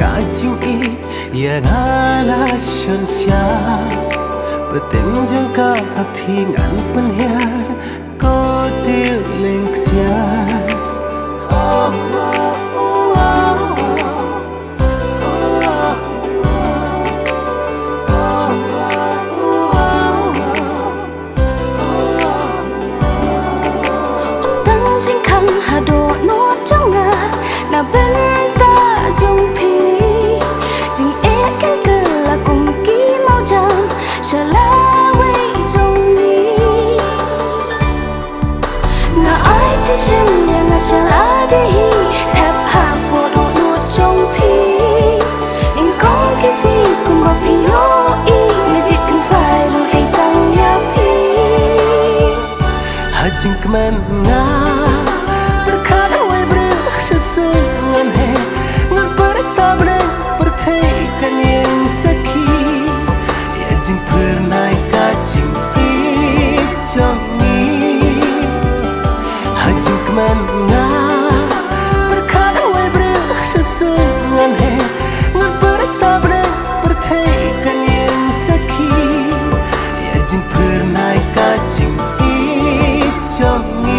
ka Jingieid yang alasan siap Beting jengka apingan penhiar Ko tiêu link siar Hado no jonga na benta jong pi jing ekan kela kum ki mau jam shalawe jong ni na ai ti shin ya na shalade hi thep ha po do no jong pi in kong ki si kum ba pi yo I na jit kan sai ru ai tang ya pi hajing keman na Sesungan he ngan pertabren perthaikan yang saki ya jing pernah ka Jingieid jongi hajing kemana berkala wai bre sesungan he ngan pertabren perthaikan yang saki ya jing pernah ka Jingieid jongi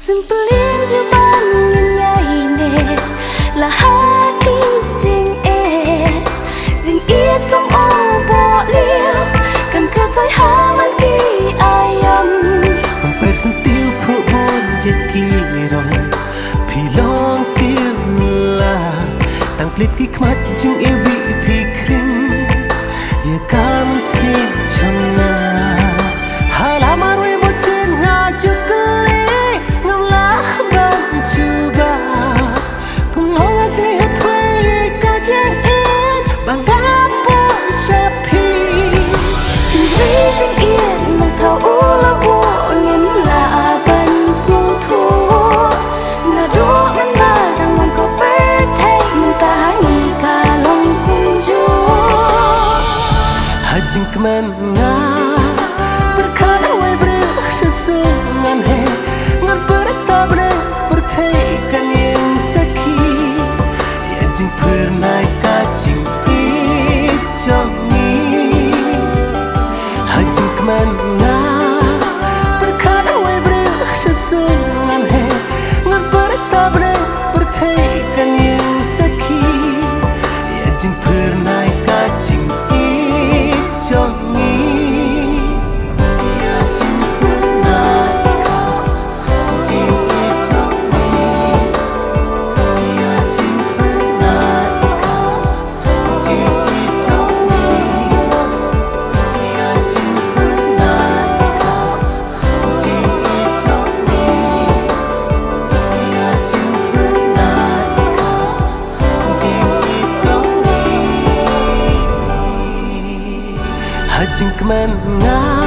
Simpelin juban nyai ne la hati Jingieid kom o bo liu kan ka sai ha man ki ayam kom person tiu phu bon jet ki rong pi long tiu la tang plit ki khmat Jingieid bi pi kring ye kam si chona halamar we mo sin na chukle Jingieid mang thau ula bo ngin la ban smong thu na do man ba dang man ko per thai man ta ni ka long kum jo hajing kemana berkala wai bre sesungan he ngan pertabren perthaikan yang saki ya jing pernah ka Jingieid jongi hajing kemana berkala wai bre sesungan he ngan pertabren perthaikan yang saki ya jing pernah ka Jingieid jongi ya jing pernah ka Jingieid jongi ya jing pernah ka Jingieid jongi ya jing pernah ka Jingieid jongi ya jing pernah ka Jingieid jongi hajing kemana